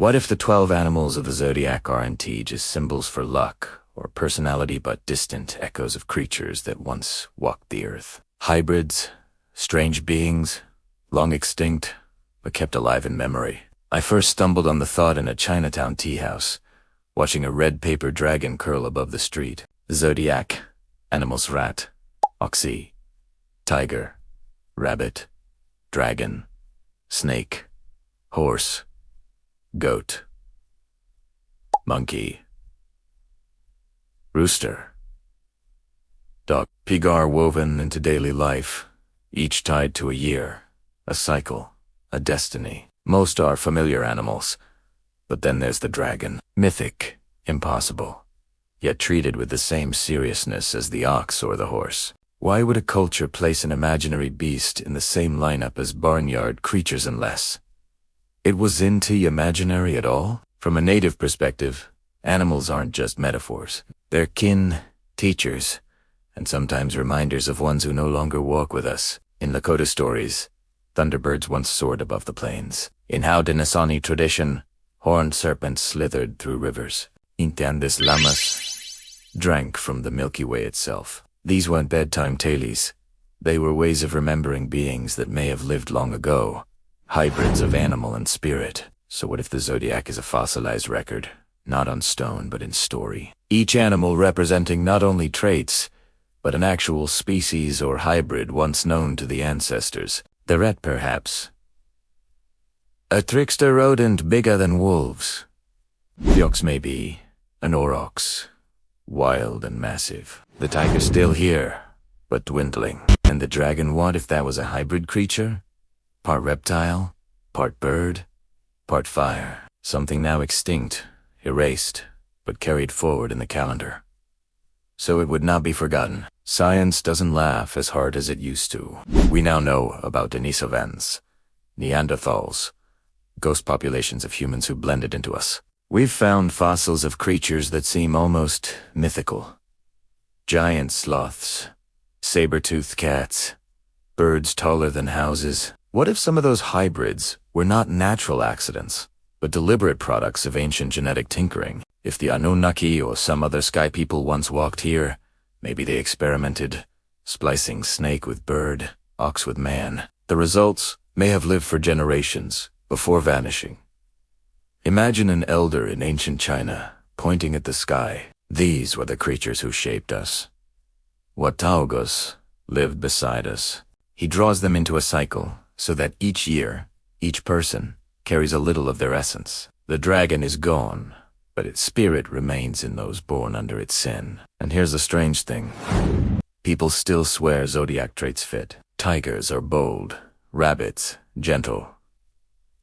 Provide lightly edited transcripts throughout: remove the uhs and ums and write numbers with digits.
What if the 12 animals of the Zodiac aren't just symbols for luck or personality but distant echoes of creatures that once walked the earth? Hybrids, strange beings, long extinct, but kept alive in memory. I first stumbled on the thought in a Chinatown tea house, watching a red paper dragon curl above the street. Zodiac, animals rat, oxy, tiger, rabbit, dragon, snake, horse, goat, monkey, rooster, dog. Pigar woven into daily life, each tied to a year, a cycle, a destiny. Most are familiar animals, but then there's the dragon. Mythic, impossible, yet treated with the same seriousness as the ox or the horse. Why would a culture place an imaginary beast in the same lineup as barnyard creatures unless it was into imaginary at all? From a native perspective, animals aren't just metaphors. They're kin, teachers, and sometimes reminders of ones who no longer walk with us. In Lakota stories, thunderbirds once soared above the plains. In Haudenosaunee tradition, horned serpents slithered through rivers. Intandes lamas drank from the Milky Way itself. These weren't bedtime tales. They were ways of remembering beings that may have lived long ago, hybrids of animal and spirit. So what if the Zodiac is a fossilized record, not on stone but in story? Each animal representing not only traits, but an actual species or hybrid once known to the ancestors. The rat, perhaps. A trickster rodent bigger than wolves. The ox may be an aurochs, wild and massive. The tiger's still here, but dwindling. And the dragon, what if that was a hybrid creature? Part reptile, part bird, part fire. Something now extinct, erased, but carried forward in the calendar. So it would not be forgotten. Science doesn't laugh as hard as it used to. We now know about Denisovans, Neanderthals, ghost populations of humans who blended into us. We've found fossils of creatures that seem almost mythical. Giant sloths, saber-toothed cats, birds taller than houses. What if some of those hybrids were not natural accidents, but deliberate products of ancient genetic tinkering? If the Anunnaki or some other sky people once walked here, maybe they experimented, splicing snake with bird, ox with man. The results may have lived for generations before vanishing. Imagine an elder in ancient China pointing at the sky. These were the creatures who shaped us. Wataugos lived beside us. He draws them into a cycle so that each year, each person carries a little of their essence. The dragon is gone, but its spirit remains in those born under its sin. And here's the strange thing. People still swear Zodiac traits fit. Tigers are bold, rabbits, gentle,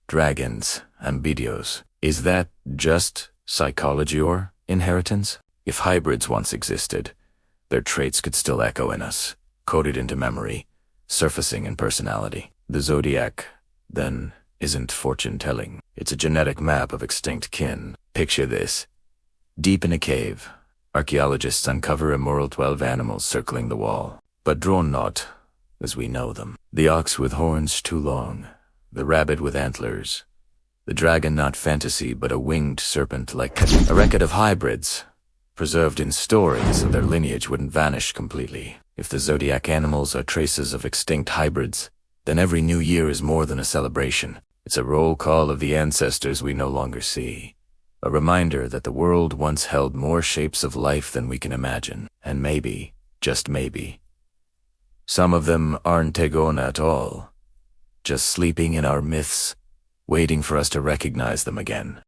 dragons, ambitious. Is that just psychology or inheritance? If hybrids once existed, their traits could still echo in us, coded into memory, surfacing in personality. The Zodiac, then, isn't fortune-telling. It's a genetic map of extinct kin. Picture this. Deep in a cave, archaeologists uncover immoral 12 animals circling the wall, but drawn not as we know them. The ox with horns too long, the rabbit with antlers, the dragon not fantasy but a winged serpent like a record of hybrids, preserved in stories so their lineage wouldn't vanish completely. If the Zodiac animals are traces of extinct hybrids, then every new year is more than a celebration. It's a roll call of the ancestors we no longer see. A reminder that the world once held more shapes of life than we can imagine. And maybe, just maybe, some of them aren't Tegon at all, just sleeping in our myths, waiting for us to recognize them again.